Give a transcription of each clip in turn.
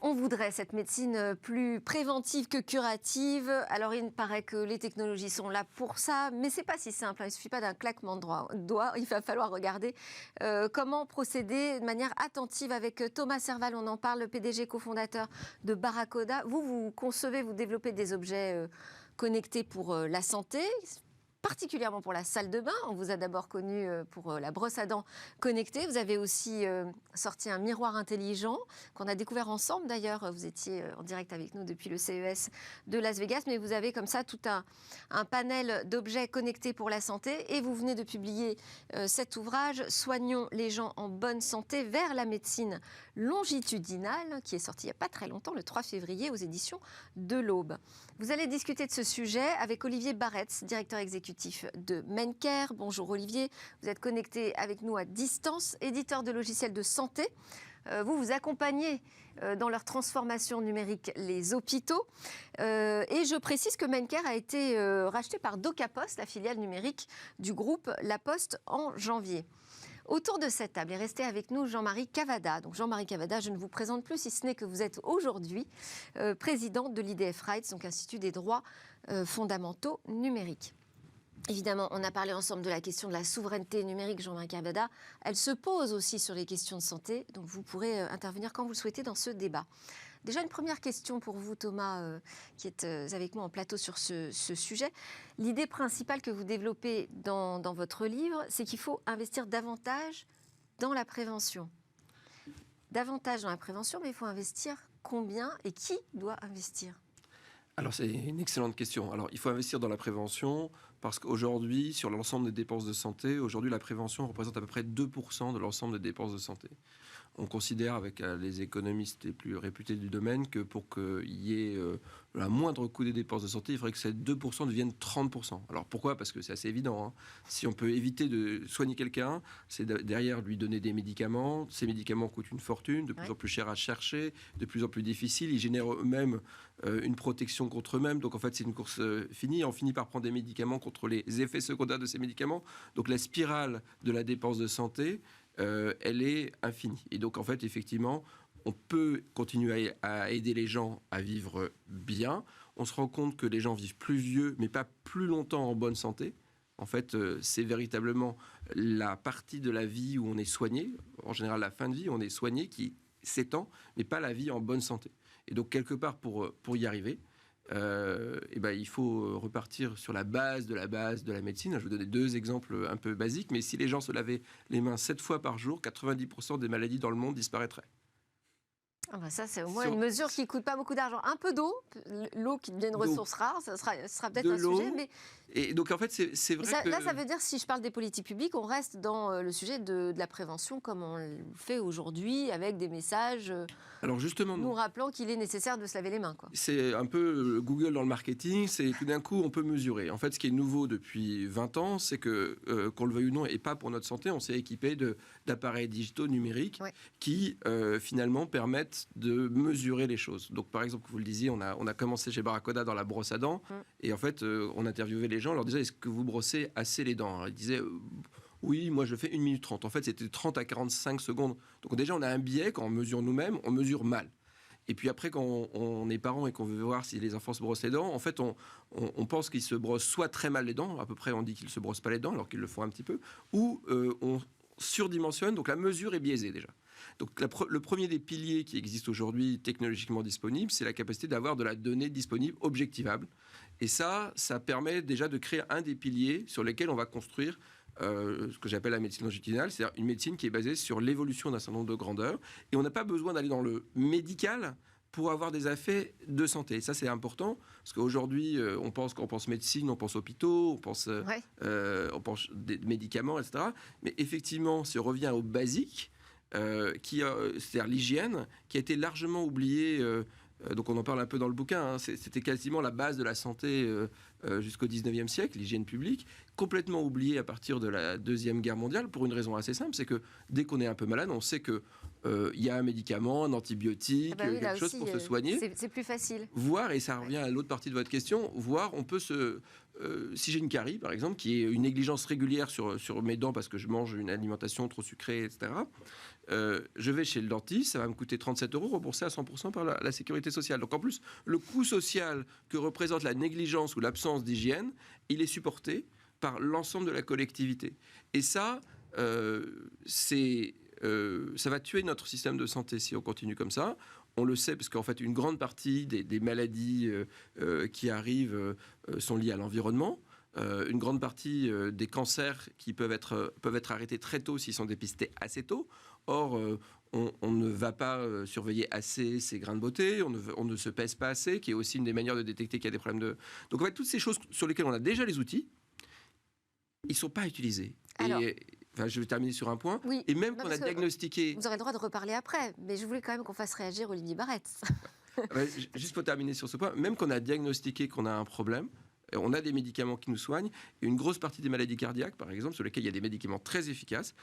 On voudrait cette médecine plus préventive que curative. Alors, il paraît que les technologies sont là pour ça, mais c'est pas si simple. Il ne suffit pas d'un claquement de doigts. Il va falloir regarder comment procéder de manière attentive avec Thomas Serval. On en parle, le PDG cofondateur de Barracoda. Vous concevez, vous développez des objets connectés pour la santé, particulièrement pour la salle de bain. On vous a d'abord connu pour la brosse à dents connectée. Vous avez aussi sorti un miroir intelligent qu'on a découvert ensemble d'ailleurs. Vous étiez en direct avec nous depuis le CES de Las Vegas, mais vous avez comme ça tout un panel d'objets connectés pour la santé et vous venez de publier cet ouvrage « Soignons les gens en bonne santé vers la médecine longitudinale » qui est sorti il n'y a pas très longtemps, le 3 février aux éditions de l'Aube. Vous allez discuter de ce sujet avec Olivier Barretz, directeur exécutif de Mencare. Bonjour Olivier, vous êtes connecté avec nous à distance, éditeur de logiciels de santé. Vous accompagnez dans leur transformation numérique les hôpitaux. Et je précise que Mencare a été racheté par DocaPost, la filiale numérique du groupe La Poste, en janvier. Autour de cette table est resté avec nous Jean-Marie Cavada. Donc Jean-Marie Cavada, je ne vous présente plus, si ce n'est que vous êtes aujourd'hui président de l'IDF Rights, donc Institut des droits fondamentaux numériques. Évidemment, on a parlé ensemble de la question de la souveraineté numérique, Jean-Marie Cavada. Elle se pose aussi sur les questions de santé, donc vous pourrez intervenir quand vous le souhaitez dans ce débat. Déjà, une première question pour vous, Thomas, qui êtes avec moi en plateau sur ce sujet. L'idée principale que vous développez dans votre livre, c'est qu'il faut investir davantage dans la prévention. Davantage dans la prévention, mais il faut investir combien et qui doit investir ? Alors, c'est une excellente question. Alors, il faut investir dans la prévention parce qu'aujourd'hui, sur l'ensemble des dépenses de santé, aujourd'hui, la prévention représente à peu près 2% de l'ensemble des dépenses de santé. On considère avec les économistes les plus réputés du domaine que pour qu'il y ait un moindre coût des dépenses de santé, il faudrait que ces 2% deviennent 30%. Alors pourquoi ? Parce que c'est assez évident. Hein. Si on peut éviter de soigner quelqu'un, c'est derrière lui donner des médicaments. Ces médicaments coûtent une fortune, de plus en plus cher à chercher, de plus en plus difficile. Ils génèrent eux-mêmes une protection contre eux-mêmes. Donc en fait, c'est une course finie. On finit par prendre des médicaments contre les effets secondaires de ces médicaments. Donc la spirale de la dépense de santé, elle est infinie. Et donc, en fait, effectivement, on peut continuer à aider les gens à vivre bien. On se rend compte que les gens vivent plus vieux, mais pas plus longtemps en bonne santé. En fait, c'est véritablement la partie de la vie où on est soigné. En général, la fin de vie, on est soigné, qui s'étend, mais pas la vie en bonne santé. Et donc, quelque part, pour y arriver, il faut repartir sur la base de la médecine. Je vais vous donner 2 exemples un peu basiques, mais si les gens se lavaient les mains 7 fois par jour, 90% des maladies dans le monde disparaîtraient. Ah bah ça, c'est au moins une mesure qui ne coûte pas beaucoup d'argent. Un peu d'eau, l'eau qui devient une ressource rare, ça sera peut-être un sujet. Mais... Et donc, en fait, c'est vrai que... Là, ça veut dire, si je parle des politiques publiques, on reste dans le sujet de la prévention comme on le fait aujourd'hui, avec des messages Alors justement, nous rappelant qu'il est nécessaire de se laver les mains, quoi. C'est un peu Google dans le marketing, c'est tout d'un coup, on peut mesurer. En fait, ce qui est nouveau depuis 20 ans, c'est que, qu'on le veuille ou non, et pas pour notre santé, on s'est équipé d'appareils digitaux numériques qui, finalement, permettent de mesurer les choses. Donc, par exemple, vous le disiez, on a commencé chez Barracoda dans la brosse à dents, et en fait, on interviewait les gens, on leur disait, est-ce que vous brossez assez les dents ? Alors, ils disaient, oui, moi je fais 1 minute 30. En fait, c'était 30 à 45 secondes. Donc déjà, on a un biais, quand on mesure nous-mêmes, on mesure mal. Et puis après, quand on est parent et qu'on veut voir si les enfants se brossent les dents, en fait, on pense qu'ils se brossent soit très mal les dents, à peu près on dit qu'ils ne se brossent pas les dents, alors qu'ils le font un petit peu, ou on surdimensionne, donc la mesure est biaisée déjà. Donc le premier des piliers qui existe aujourd'hui technologiquement disponible, c'est la capacité d'avoir de la donnée disponible, objectivable. Et ça permet déjà de créer un des piliers sur lesquels on va construire ce que j'appelle la médecine longitudinale, c'est-à-dire une médecine qui est basée sur l'évolution d'un certain nombre de grandeurs. Et on n'a pas besoin d'aller dans le médical pour avoir des effets de santé. Et ça, c'est important, parce qu'aujourd'hui, on pense médecine, on pense hôpitaux, on pense des médicaments, etc. Mais effectivement, si on revient au basique, c'est-à-dire l'hygiène, qui a été largement oubliée. Donc on en parle un peu dans le bouquin, hein. C'était quasiment la base de la santé jusqu'au 19e siècle, l'hygiène publique, complètement oubliée à partir de la Deuxième Guerre mondiale, pour une raison assez simple, c'est que dès qu'on est un peu malade, on sait que il y a un médicament, un antibiotique, quelque chose pour se soigner. C'est plus facile. Voire, et ça revient à l'autre partie de votre question, voire on peut si j'ai une carie, par exemple, qui est une négligence régulière sur mes dents parce que je mange une alimentation trop sucrée, etc., je vais chez le dentiste, ça va me coûter 37 € remboursé à 100% par la sécurité sociale. Donc en plus, le coût social que représente la négligence ou l'absence d'hygiène, il est supporté par l'ensemble de la collectivité. Et ça, ça va tuer notre système de santé si on continue comme ça. On le sait parce qu'en fait, une grande partie des maladies qui arrivent sont liées à l'environnement. Une grande partie des cancers qui peuvent être arrêtés très tôt s'ils sont dépistés assez tôt. Or, on ne va pas surveiller assez ses grains de beauté, on ne se pèse pas assez, qui est aussi une des manières de détecter qu'il y a des problèmes de... Donc en fait, toutes ces choses sur lesquelles on a déjà les outils, ils ne sont pas utilisés. Alors, je vais terminer sur un point. Oui, et même qu'on a diagnostiqué... Vous aurez le droit de reparler après, mais je voulais quand même qu'on fasse réagir Olivier Barrette. Juste pour terminer sur ce point, même qu'on a diagnostiqué qu'on a un problème, on a des médicaments qui nous soignent, et une grosse partie des maladies cardiaques, par exemple, sur lesquelles il y a des médicaments très efficaces,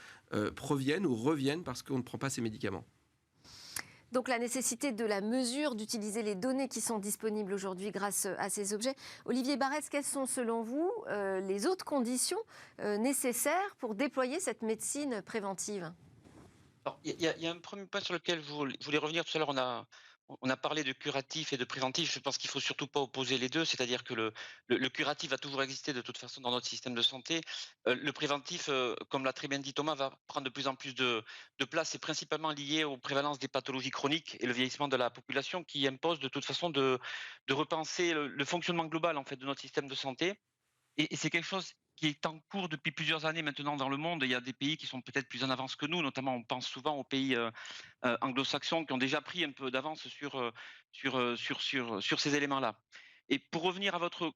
proviennent ou reviennent parce qu'on ne prend pas ces médicaments. Donc la nécessité de la mesure, d'utiliser les données qui sont disponibles aujourd'hui grâce à ces objets. Olivier Barrette, quelles sont selon vous les autres conditions nécessaires pour déployer cette médecine préventive ? Alors, il y a un premier point sur lequel je voulais revenir. Tout à l'heure, on a parlé de curatif et de préventif. Je pense qu'il ne faut surtout pas opposer les deux, c'est-à-dire que le curatif va toujours exister de toute façon dans notre système de santé. Le préventif, comme l'a très bien dit Thomas, va prendre de plus en plus de place. C'est principalement lié aux prévalences des pathologies chroniques et le vieillissement de la population qui impose de toute façon de repenser le fonctionnement global en fait, de notre système de santé. Et c'est quelque chose qui est en cours depuis plusieurs années maintenant dans le monde. Il y a des pays qui sont peut-être plus en avance que nous, notamment on pense souvent aux pays anglo-saxons qui ont déjà pris un peu d'avance sur ces éléments-là. Et pour revenir à votre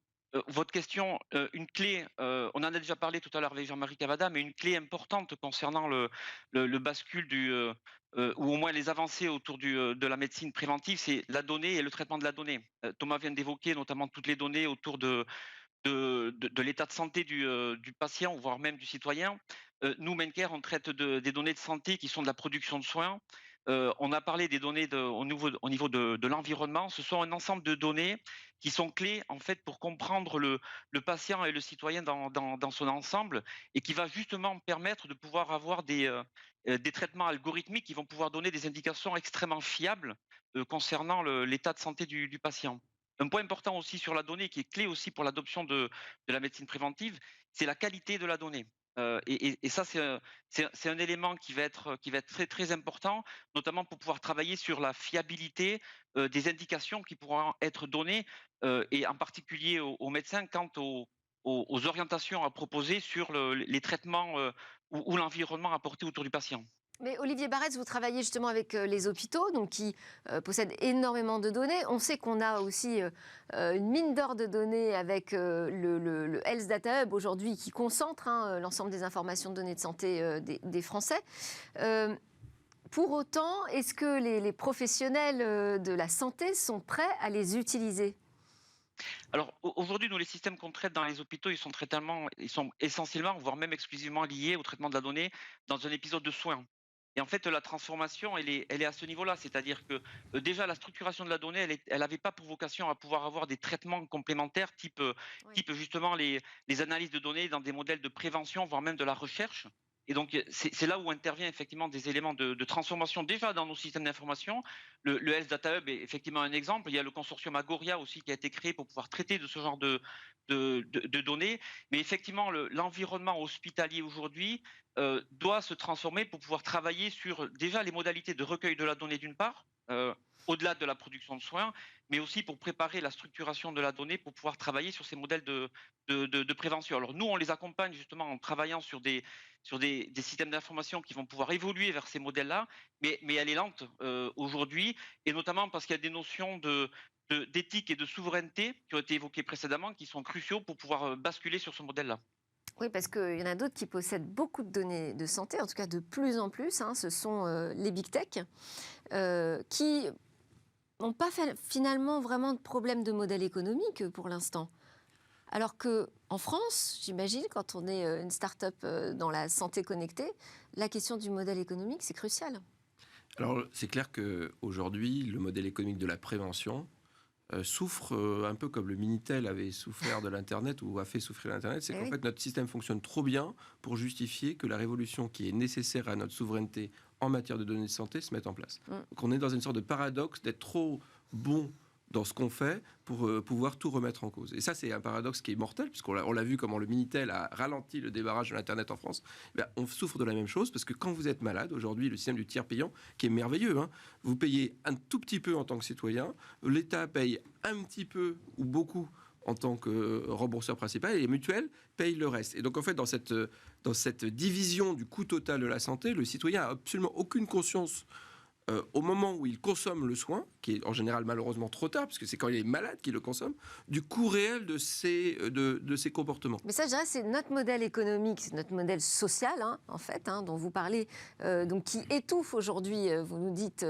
question, une clé, on en a déjà parlé tout à l'heure avec Jean-Marie Cavada, mais une clé importante concernant le bascule ou au moins les avancées autour de la médecine préventive, c'est la donnée et le traitement de la donnée. Thomas vient d'évoquer notamment toutes les données autour de l'état de santé du patient, voire même du citoyen. Nous, Mencare, on traite des données de santé qui sont de la production de soins. On a parlé des données au niveau de l'environnement. Ce sont un ensemble de données qui sont clés en fait pour comprendre le patient et le citoyen dans son ensemble et qui va justement permettre de pouvoir avoir des traitements algorithmiques qui vont pouvoir donner des indications extrêmement fiables concernant l'état de santé du patient. Un point important aussi sur la donnée, qui est clé aussi pour l'adoption de la médecine préventive, c'est la qualité de la donnée. Et ça, c'est un élément qui va être très, très important, notamment pour pouvoir travailler sur la fiabilité des indications qui pourront être données, et en particulier aux médecins quant aux orientations à proposer sur les traitements ou l'environnement apporté autour du patient. Mais Olivier Barrette, vous travaillez justement avec les hôpitaux, donc qui possèdent énormément de données. On sait qu'on a aussi une mine d'or de données avec le Health Data Hub aujourd'hui qui concentre l'ensemble des informations de données de santé des Français. Pour autant, est-ce que les professionnels de la santé sont prêts à les utiliser ? Alors aujourd'hui, nous, les systèmes qu'on traite dans les hôpitaux, ils sont essentiellement, voire même exclusivement liés au traitement de la donnée dans un épisode de soins. Et en fait, la transformation, elle est à ce niveau-là. C'est-à-dire que déjà, la structuration de la donnée, elle n'avait pas pour vocation à pouvoir avoir des traitements complémentaires, type justement les analyses de données dans des modèles de prévention, voire même de la recherche. Et donc, c'est là où intervient effectivement des éléments de transformation déjà dans nos systèmes d'information. Le Health Data Hub est effectivement un exemple. Il y a le consortium Agoria aussi qui a été créé pour pouvoir traiter de ce genre de données. Mais effectivement, l'environnement hospitalier aujourd'hui doit se transformer pour pouvoir travailler sur déjà les modalités de recueil de la donnée d'une part, au-delà de la production de soins, mais aussi pour préparer la structuration de la donnée pour pouvoir travailler sur ces modèles de prévention. Alors nous, on les accompagne justement en travaillant sur des systèmes d'information qui vont pouvoir évoluer vers ces modèles-là, mais elle est lente aujourd'hui, et notamment parce qu'il y a des notions d'éthique et de souveraineté qui ont été évoquées précédemment, qui sont cruciaux pour pouvoir basculer sur ce modèle-là. Oui, parce qu'il y en a d'autres qui possèdent beaucoup de données de santé, en tout cas de plus en plus. Ce sont les big tech qui n'ont pas finalement vraiment de problème de modèle économique pour l'instant. Alors qu'en France, j'imagine, quand on est une start-up dans la santé connectée, la question du modèle économique, c'est crucial. Alors, c'est clair qu'aujourd'hui, le modèle économique de la prévention souffre un peu comme le Minitel avait souffert de l'Internet ou a fait souffrir l'Internet. C'est qu'en fait, notre système fonctionne trop bien pour justifier que la révolution qui est nécessaire à notre souveraineté en matière de données de santé se mette en place. Donc, on est dans une sorte de paradoxe d'être trop bon dans ce qu'on fait pour pouvoir tout remettre en cause. Et ça, c'est un paradoxe qui est mortel, puisqu'on l'a vu comment le Minitel a ralenti le débarrage de l'Internet en France. On souffre de la même chose, parce que quand vous êtes malade, aujourd'hui, le système du tiers payant, qui est merveilleux, vous payez un tout petit peu en tant que citoyen, l'État paye un petit peu ou beaucoup en tant que rembourseur principal, et les mutuelles payent le reste. Et donc, en fait, dans cette division du coût total de la santé, le citoyen n'a absolument aucune conscience au moment où il consomme le soin, qui est en général malheureusement trop tard, parce que c'est quand il est malade qu'il le consomme, du coût réel de ses comportements. Mais ça, je dirais, c'est notre modèle économique, c'est notre modèle social, en fait, dont vous parlez, donc qui étouffe aujourd'hui, vous nous dites,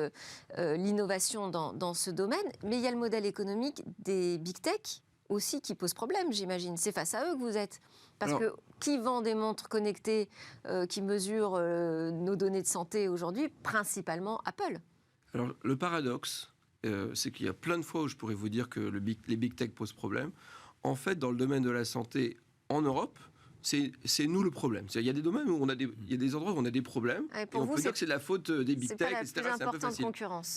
l'innovation dans ce domaine. Mais il y a le modèle économique des big tech aussi qui pose problème, j'imagine. C'est face à eux que vous êtes. Parce que qui vend des montres connectées qui mesurent nos données de santé aujourd'hui? Principalement Apple. Alors, le paradoxe, c'est qu'il y a plein de fois où je pourrais vous dire que les big tech posent problème. En fait, dans le domaine de la santé en Europe, c'est nous le problème. Il y a des domaines où il y a des endroits où on a des problèmes, et on peut dire que c'est de la faute des big tech, etc. C'est un peu facile.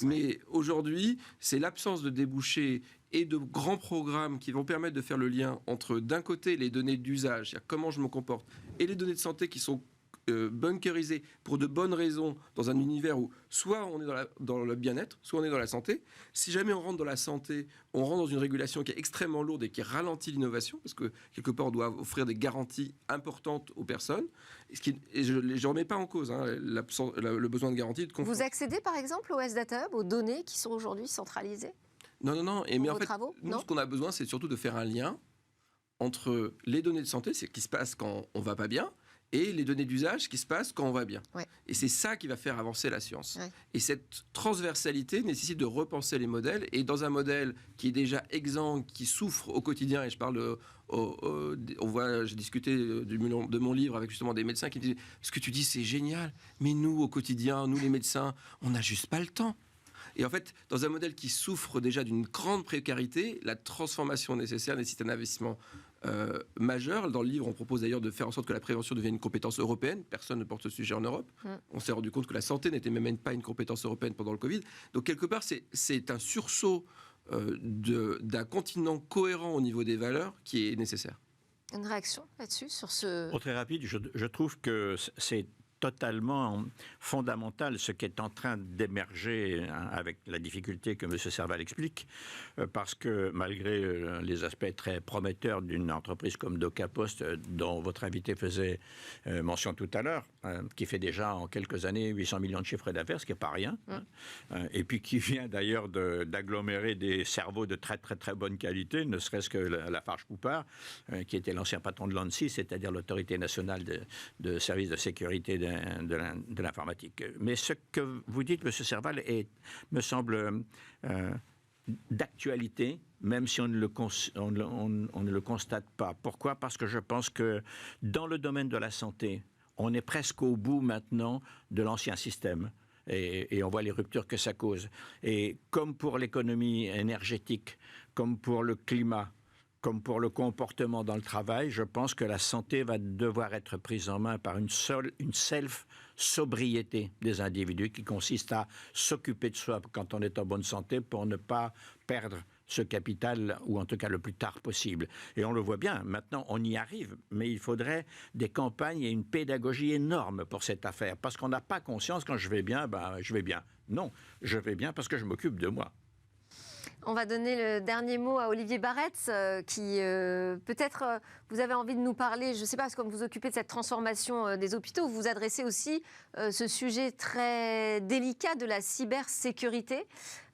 Mais aujourd'hui, c'est l'absence de débouchés et de grands programmes qui vont permettre de faire le lien entre, d'un côté, les données d'usage, c'est-à-dire comment je me comporte, et les données de santé qui sont bunkerisées pour de bonnes raisons dans un univers où soit on est dans le bien-être, soit on est dans la santé. Si jamais on rentre dans la santé, on rentre dans une régulation qui est extrêmement lourde et qui ralentit l'innovation, parce que quelque part on doit offrir des garanties importantes aux personnes. Et je ne remets pas en cause le besoin de garantie de confiance. Vous accédez par exemple au S-Data Hub, aux données qui sont aujourd'hui centralisées? Non. Mais en fait, nous, ce qu'on a besoin, c'est surtout de faire un lien entre les données de santé, c'est ce qui se passe quand on ne va pas bien, et les données d'usage, ce qui se passe quand on va bien. Ouais. Et c'est ça qui va faire avancer la science. Ouais. Et cette transversalité nécessite de repenser les modèles. Et dans un modèle qui est déjà exsangue, qui souffre au quotidien, et je parle j'ai discuté de mon livre avec justement des médecins qui me disaient « Ce que tu dis, c'est génial, mais nous, au quotidien, nous les médecins, on n'a juste pas le temps. » Et en fait, dans un modèle qui souffre déjà d'une grande précarité, la transformation nécessaire nécessite un investissement majeur. Dans le livre, on propose d'ailleurs de faire en sorte que la prévention devienne une compétence européenne. Personne ne porte ce sujet en Europe. On s'est rendu compte que la santé n'était même pas une compétence européenne pendant le Covid. Donc quelque part, c'est un sursaut d'un continent cohérent au niveau des valeurs qui est nécessaire. Une réaction là-dessus, sur ce... Très rapide, je trouve que c'est totalement fondamental ce qui est en train d'émerger avec la difficulté que M. Serval explique, parce que malgré les aspects très prometteurs d'une entreprise comme DocaPost, dont votre invité faisait mention tout à l'heure, qui fait déjà en quelques années 800 millions de chiffres d'affaires, ce qui n'est pas rien, et puis qui vient d'ailleurs d'agglomérer des cerveaux de très très très bonne qualité, ne serait-ce que Lafarge Poupard, qui était l'ancien patron de l'ANSSI, c'est-à-dire l'autorité nationale de services de sécurité de l'informatique. Mais ce que vous dites, M. Serval, me semble d'actualité, même si on ne le constate pas. Pourquoi? Parce que je pense que dans le domaine de la santé, on est presque au bout maintenant de l'ancien système. Et on voit les ruptures que ça cause. Et comme pour l'économie énergétique, comme pour le climat, comme pour le comportement dans le travail, je pense que la santé va devoir être prise en main par une self-sobriété des individus qui consiste à s'occuper de soi quand on est en bonne santé pour ne pas perdre ce capital, ou en tout cas le plus tard possible. Et on le voit bien, maintenant on y arrive, mais il faudrait des campagnes et une pédagogie énorme pour cette affaire, parce qu'on n'a pas conscience, quand je vais bien, je vais bien. Non, je vais bien parce que je m'occupe de moi. On va donner le dernier mot à Olivier Barretz, qui peut-être vous avez envie de nous parler, je ne sais pas, parce que comme vous occupez de cette transformation des hôpitaux, vous adressez aussi ce sujet très délicat de la cybersécurité.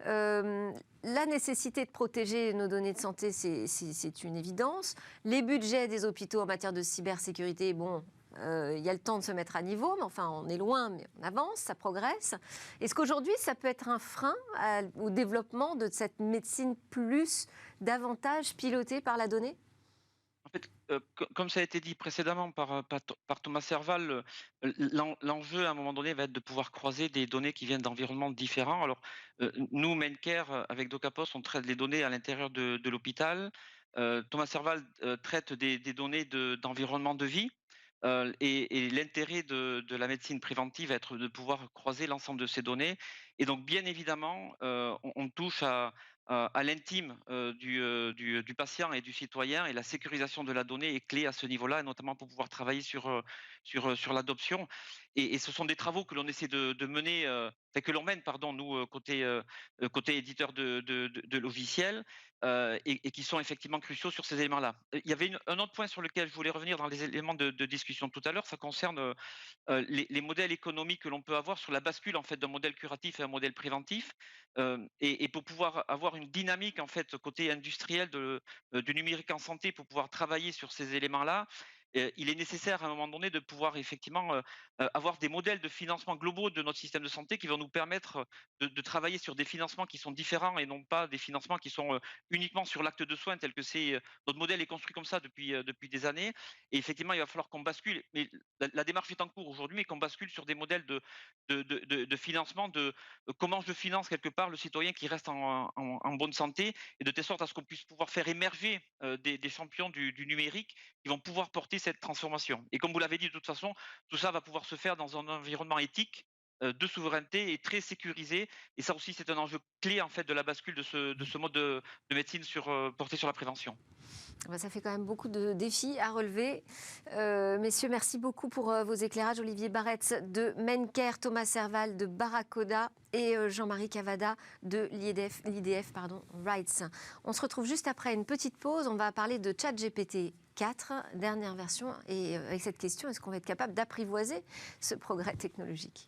La nécessité de protéger nos données de santé, c'est une évidence. Les budgets des hôpitaux en matière de cybersécurité, bon... il y a le temps de se mettre à niveau, mais enfin, on est loin, mais on avance, ça progresse. Est-ce qu'aujourd'hui, ça peut être un frein au développement de cette médecine davantage pilotée par la donnée? comme ça a été dit précédemment par Thomas Serval, l'enjeu à un moment donné va être de pouvoir croiser des données qui viennent d'environnements différents. Alors, nous, Maincare, avec DocaPost, on traite les données à l'intérieur de l'hôpital. Thomas Serval traite des données d'environnement de vie. Et l'intérêt de la médecine préventive va être de pouvoir croiser l'ensemble de ces données. Et donc, bien évidemment, on touche à l'intime du patient et du citoyen, et la sécurisation de la donnée est clé à ce niveau-là, et notamment pour pouvoir travailler sur l'adoption. Et ce sont des travaux que l'on essaie de mener, enfin, que l'on mène, pardon, nous, côté éditeur de logiciels, et qui sont effectivement cruciaux sur ces éléments-là. Il y avait un autre point sur lequel je voulais revenir dans les éléments de discussion tout à l'heure, ça concerne les modèles économiques que l'on peut avoir sur la bascule en fait d'un modèle curatif et un modèle préventif, et pour pouvoir avoir une dynamique en fait côté industriel du numérique en santé, pour pouvoir travailler sur ces éléments-là. Il est nécessaire à un moment donné de pouvoir effectivement avoir des modèles de financement globaux de notre système de santé qui vont nous permettre de travailler sur des financements qui sont différents, et non pas des financements qui sont uniquement sur l'acte de soins, tel que notre modèle est construit comme ça depuis des années. Et effectivement, il va falloir qu'on bascule, mais la démarche est en cours aujourd'hui, mais qu'on bascule sur des modèles de financement, comment je finance quelque part le citoyen qui reste en bonne santé, et de telle sorte à ce qu'on puisse pouvoir faire émerger des champions du numérique qui vont pouvoir porter cette transformation. Et comme vous l'avez dit, de toute façon, tout ça va pouvoir se faire dans un environnement éthique, de souveraineté, et très sécurisé. Et ça aussi, c'est un enjeu clé en fait de la bascule de ce mode de médecine porté sur la prévention. Ça fait quand même beaucoup de défis à relever. Messieurs, merci beaucoup pour vos éclairages. Olivier Barretz de Maincare, Thomas Serval de Barracoda et Jean-Marie Cavada de l'IDF Rights. On se retrouve juste après une petite pause. On va parler de ChatGPT 4, dernière version. Et avec cette question, est-ce qu'on va être capable d'apprivoiser ce progrès technologique ?